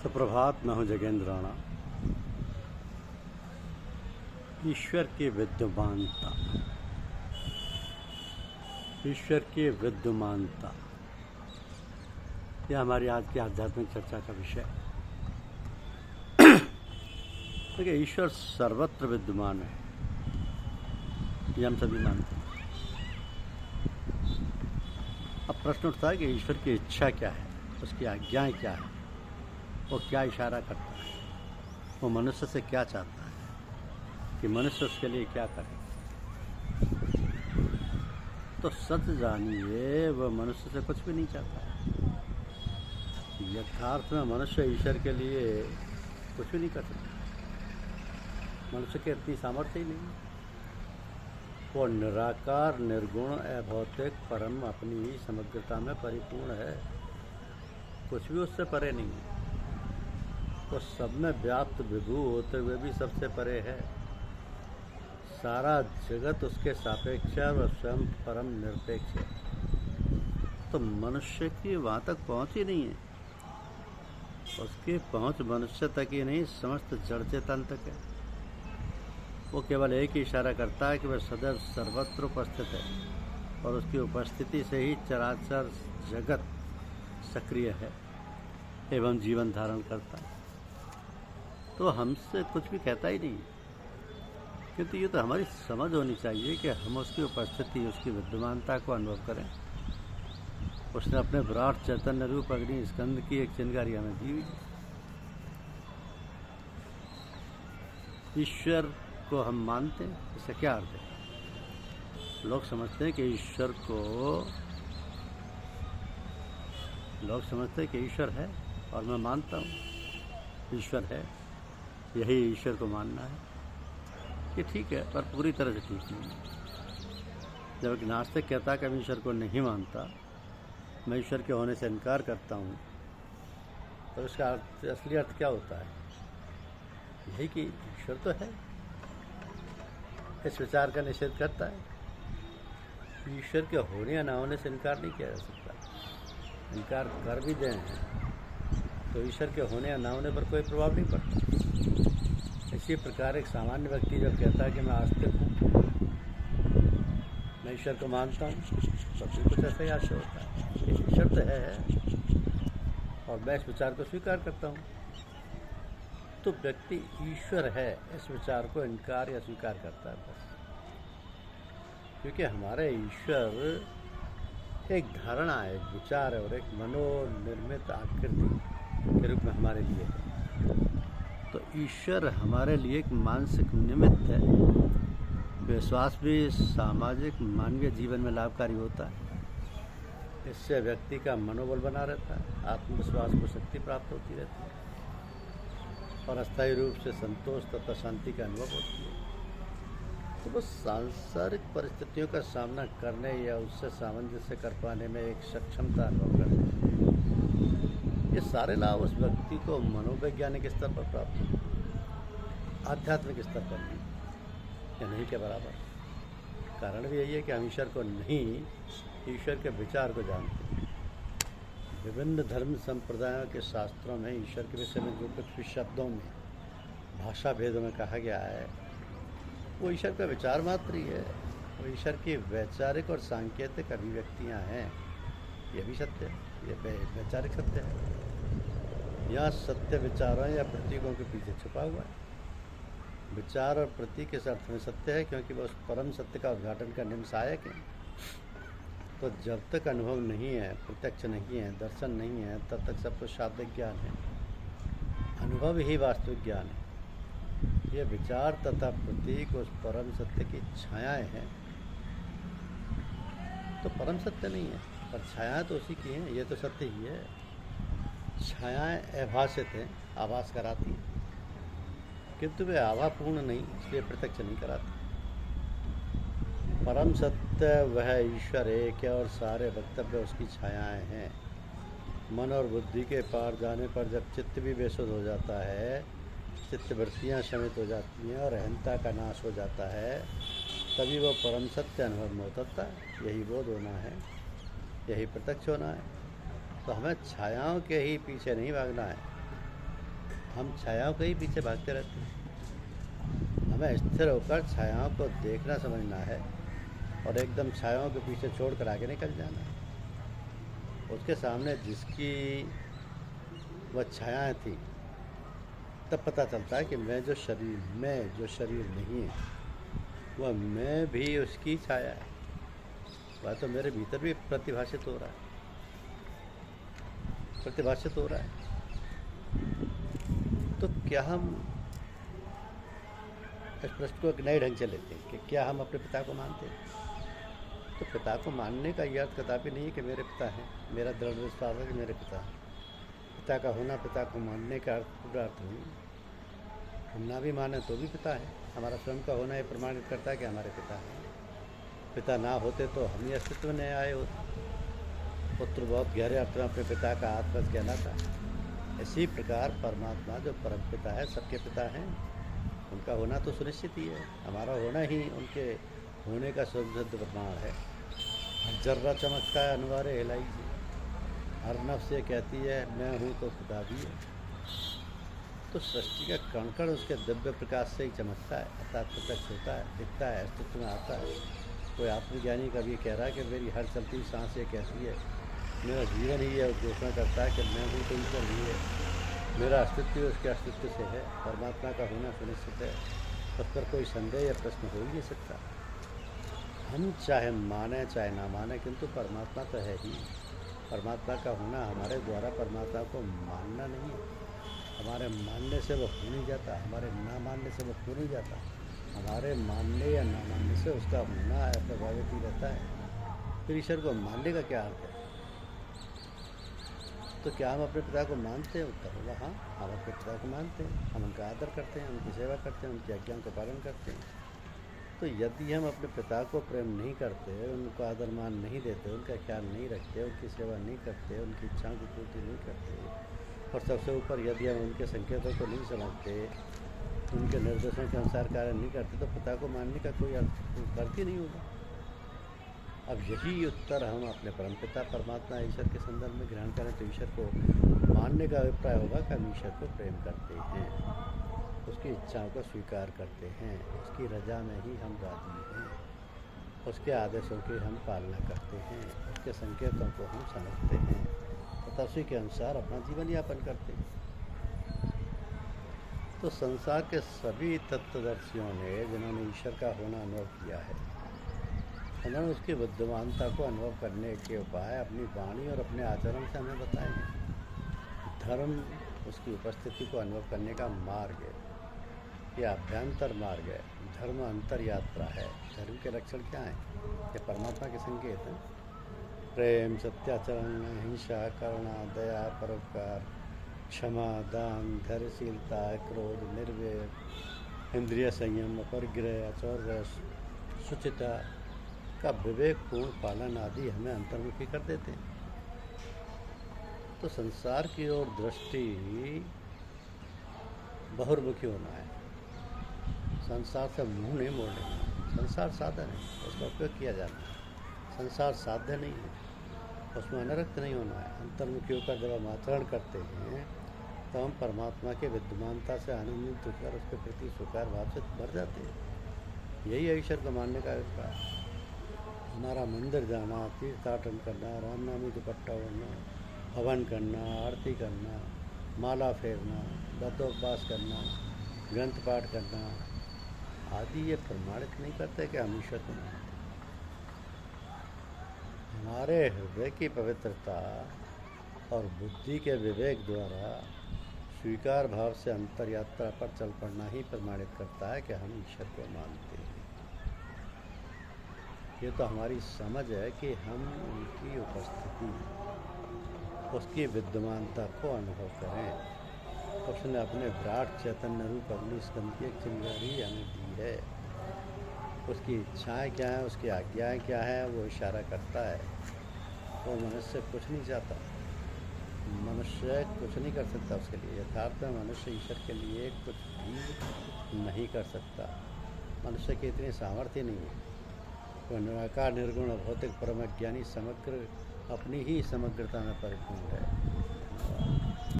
सुप्रभात। मैं हूँ जगेंद्र राणा। ईश्वर की विद्यमानता, ईश्वर की विद्यमानता, यह हमारी आज की आध्यात्मिक चर्चा का विषय है। देखिए, ईश्वर सर्वत्र विद्यमान है, ये हम सभी मानते हैं। अब प्रश्न उठता है कि ईश्वर की इच्छा क्या है, उसकी आज्ञाएं क्या है, वो क्या इशारा करता है, वो मनुष्य से क्या चाहता है कि मनुष्य उसके लिए क्या करे। तो सच जानिए, वह मनुष्य से कुछ भी नहीं चाहता है। यथार्थ में मनुष्य ईश्वर के लिए कुछ भी नहीं कर सकता। मनुष्य की इतनी सामर्थ्य ही नहीं। वो निराकार, निर्गुण, अभौतिक, परम, अपनी ही समग्रता में परिपूर्ण है। कुछ भी उससे परे नहीं है। वो सब में व्याप्त विभू होते हुए भी सबसे परे है। सारा जगत उसके सापेक्ष है और स्वयं परम निरपेक्ष है। तो मनुष्य की वहाँ तक पहुँच ही नहीं है। उसकी पहुँच मनुष्य तक ही नहीं, समस्त जड़ चेतन तक है। वो केवल एक ही इशारा करता है कि वह सदैव सर्वत्र उपस्थित है और उसकी उपस्थिति से ही चराचर जगत सक्रिय है एवं जीवन धारण करता है। तो हमसे कुछ भी कहता ही नहीं। किंतु ये तो हमारी समझ होनी चाहिए कि हम उसकी उपस्थिति, उसकी विद्यमानता को अनुभव करें। उसने अपने विराट चैतन्य रूप अग्नि स्कंद की एक चिंगारी हमें दी हुई है। ईश्वर को हम मानते हैं, इससे क्या अर्थ है? लोग समझते हैं कि ईश्वर है और मैं मानता हूँ ईश्वर है, यही ईश्वर को मानना है। ये ठीक है, पर पूरी तरह से ठीक नहीं है। जब एक नास्तिक कहता है कि मैं ईश्वर को नहीं मानता, मैं ईश्वर के होने से इनकार करता हूँ, तो इसका असली अर्थ क्या होता है? यही कि ईश्वर तो है। इस विचार का निषेध करता है। ईश्वर के होने या ना होने से इनकार नहीं किया जा सकता। इनकार कर भी दें तो ईश्वर के होने या ना होने पर कोई प्रभाव नहीं पड़ता। इसी प्रकार एक सामान्य व्यक्ति जब कहता है कि मैं आस्तिक हूँ, मैं ईश्वर को मानता हूँ, तब भी कुछ ऐसा ही आशय होता है। ईश्वर तो है और मैं इस विचार को स्वीकार करता हूँ। तो व्यक्ति ईश्वर है इस विचार को इनकार या स्वीकार करता है बस। क्योंकि हमारे ईश्वर एक धारणा है, एक विचार है और एक मनोनिर्मित आकृति के रूप में हमारे लिए है। तो ईश्वर हमारे लिए एक मानसिक निमित्त है। विश्वास भी सामाजिक मानवीय जीवन में लाभकारी होता है। इससे व्यक्ति का मनोबल बना रहता है, आत्मविश्वास को शक्ति प्राप्त होती रहती है और अस्थायी रूप से संतोष तथा शांति का अनुभव होती है। तो वो सांसारिक परिस्थितियों का सामना करने या उससे सामंजस्य कर पाने में एक सक्षमता अनुभव करते हैं। ये सारे लाभ उस व्यक्ति को मनोवैज्ञानिक स्तर पर प्राप्त होते हैं, आध्यात्मिक स्तर पर नहीं या नहीं के बराबर। कारण भी यही है कि हम ईश्वर को नहीं, ईश्वर के विचार को जानते हैं। विभिन्न धर्म संप्रदायों के शास्त्रों में ईश्वर के विषय में जो कुछ भी शब्दों में, भाषा भेदों में कहा गया है, वो ईश्वर का विचार मात्र ही है। वो ईश्वर की वैचारिक और सांकेतिक अभिव्यक्तियाँ हैं। यह भी सत्य है, यह वैचारिक सत्य है। यहाँ सत्य विचारों या प्रतीकों के पीछे छुपा हुआ है। विचार और प्रतीक इस अर्थ में सत्य है क्योंकि वह उस परम सत्य का उद्घाटन करने में सहायक है। तो जब तक अनुभव नहीं है, प्रत्यक्ष नहीं है, दर्शन नहीं है, तब तक सब कुछ शाब्दिक ज्ञान है। अनुभव ही वास्तविक ज्ञान है। ये विचार तथा प्रतीक उस परम सत्य की छायाएं हैं। तो परम सत्य नहीं है, पर छायाएं तो उसी की हैं। ये तो सत्य ही है। छायाएं अभासित हैं, आभास कराती हैं, किंतु वे आभापूर्ण नहीं, इसलिए प्रत्यक्ष नहीं कराती। परम सत्य वह ईश्वर एक है और सारे वक्तव्य उसकी छायाएं हैं। मन और बुद्धि के पार जाने पर जब चित्त भी बेसुध हो जाता है, चित्तवृत्तियाँ शमित हो जाती हैं और अहंता का नाश हो जाता है, तभी वो परम सत्य अनुभव में उतरता है। यही बोध होना है, यही प्रत्यक्ष होना है। तो हमें छायाओं के ही पीछे नहीं भागना है, हम छायाओं के ही पीछे भागते रहते हैं। हमें स्थिर होकर छायाओं को देखना समझना है और एकदम छायाओं के पीछे छोड़ कर आगे निकल जाना है। उसके सामने जिसकी वह छायाएँ थी, तब पता चलता है कि मैं जो शरीर नहीं है, वह मैं भी उसकी छाया है। वह तो मेरे भीतर भी प्रतिभाषित हो रहा है। तो क्या हम इस प्रश्न को एक नए ढंग से लेते हैं कि क्या हम अपने पिता को मानते हैं? तो पिता को मानने का यह अर्थ कदापि नहीं है कि मेरे पिता हैं। मेरा दृढ़ विश्वास है कि मेरे पिता हैं। पिता का होना, पिता को मानने का पूरा अर्थ नहीं। हम ना भी माने तो भी पिता है। हमारा स्वयं का होना ये प्रमाणित करता है कि हमारे पिता हैं। पिता ना होते तो हम ही अस्तित्व में नहीं आए होते। पुत्र बहुत गहरे अर्थ में अपने पिता का आत्मज कहलाता है। इसी प्रकार परमात्मा जो परम पिता है, सबके पिता हैं, उनका होना तो सुनिश्चित ही है। हमारा होना ही उनके होने का शुद्ध प्रमाण है। हर जर्रा चमकता है अनिवार्य हिलाई से। हर नफ्स ये कहती है मैं हूँ तो खुदा भी है। तो सृष्टि का कण कण उसके दिव्य प्रकाश से ही चमकता है, अर्थात प्रत्यक्ष होता है, दिखता है, अस्तित्व में आता है। कोई आत्मज्ञानी कभी कह रहा है कि मेरी हर चलती सांस ये कहती है, मेरा जीवन ही यह घोषणा करता है कि मैं हूँ तो ईश्वर भी है। मेरा अस्तित्व उसके अस्तित्व से है। परमात्मा का होना सुनिश्चित है। उस पर कोई संदेह या प्रश्न हो ही नहीं सकता। हम चाहे माने चाहे ना माने, किंतु परमात्मा तो है ही। परमात्मा का होना हमारे द्वारा परमात्मा को मानना नहीं है। हमारे मानने से वो हो नहीं जाता, हमारे ना मानने से वो हो नहीं जाता। हमारे मानने या ना मानने से उसका होना प्रभावित ही रहता है। फिर ईश्वर को मानने का क्या अर्थ है? तो क्या हम अपने पिता को मानते हैं? उत्तर होगा हाँ, हम अपने पिता को मानते हैं। हम उनका आदर करते हैं, उनकी सेवा करते हैं, उनकी आज्ञाओं का पालन करते हैं। तो यदि हम अपने पिता को प्रेम नहीं करते, उनको आदर मान नहीं देते, उनका ख्याल नहीं रखते, उनकी सेवा नहीं करते, उनकी इच्छाओं की पूर्ति नहीं करते, और सबसे ऊपर यदि हम उनके संकेतों को नहीं समझते, उनके निर्देशों के अनुसार कार्य नहीं करते, तो पिता को मानने का कोई अर्थ ही नहीं होगा। अब यही उत्तर हम अपने परमपिता परमात्मा ईश्वर के संदर्भ में ग्रहण करें तो ईश्वर को मानने का अभिप्राय होगा कि हम ईश्वर को प्रेम करते हैं, उसकी इच्छाओं को स्वीकार करते हैं, उसकी रजा में ही हम राजी हैं, उसके आदेशों की हम पालना करते हैं, उसके संकेतों को हम समझते हैं तथा उसी के अनुसार अपना जीवन यापन करते हैं। तो संसार के सभी तत्वदर्शियों ने जिन्होंने ईश्वर का होना अनुभव किया है, उन्होंने उसकी विद्यमानता को अनुभव करने के उपाय अपनी वाणी और अपने आचरण से हमें बताए हैं। धर्म उसकी उपस्थिति को अनुभव करने का मार्ग है, यह अभ्यंतर मार्ग है। धर्म अंतर यात्रा है। धर्म के लक्षण क्या हैं? ये परमात्मा के संकेत हैं। प्रेम, सत्याचरण, अहिंसा, करुणा, दया, परोपकार, क्षमा, दान, धैर्यशीलता, क्रोध, निर्भय, इंद्रिय संयम, अपरिग्रह, अचौर्य, शुचिता का विवेकपूर्ण पालन आदि हमें अंतर्मुखी कर देते हैं। तो संसार की ओर दृष्टि बहुर्मुखी होना है। संसार से मुंह नहीं मोड़ना है। संसार साधन है, उसका उपयोग किया जाना है। संसार साध्य नहीं है, उसमें अनरक्त नहीं होना है। अंतर्मुखी होकर जब हम आचरण करते हैं तो हम परमात्मा के विद्यमानता से आनंदित होकर उसके प्रति स्वीकार भाव से भर जाते हैं। यही है ईश्वर को मानने का अभिप्राय। हमारा मंदिर जाना, तीर्थाटन करना, रामनामी दुपट्टा ओढ़ना, हवन करना, आरती करना, माला फेरना, व्रतोपवास करना, ग्रंथ पाठ करना आदि ये प्रमाणित नहीं करते कि हम ईश्वर को मानते। हमारे हृदय की पवित्रता और बुद्धि के विवेक द्वारा स्वीकार भाव से अंतर यात्रा पर चल पड़ना ही प्रमाणित करता है कि हम ईश्वर को मानते हैं। ये तो हमारी समझ है कि हम उनकी उपस्थिति, उसकी विद्यमानता को अनुभव करें। उसने अपने विराट चैतन्य रूप अग्नि स्कंद की एक चिंगारी हमें दी है। उसकी इच्छाएं क्या हैं, उसकी आज्ञाएं क्या हैं, वो इशारा करता है। वो मनुष्य कुछ नहीं चाहता, मनुष्य कुछ नहीं कर सकता उसके लिए। यथार्थ में मनुष्य ईश्वर के लिए कुछ भी नहीं कर सकता। मनुष्य की इतनी सामर्थ्य नहीं है। वह निराकार, निर्गुण, भौतिक, परम ज्ञानी, समग्र, अपनी ही समग्रता में परिपूर्ण है।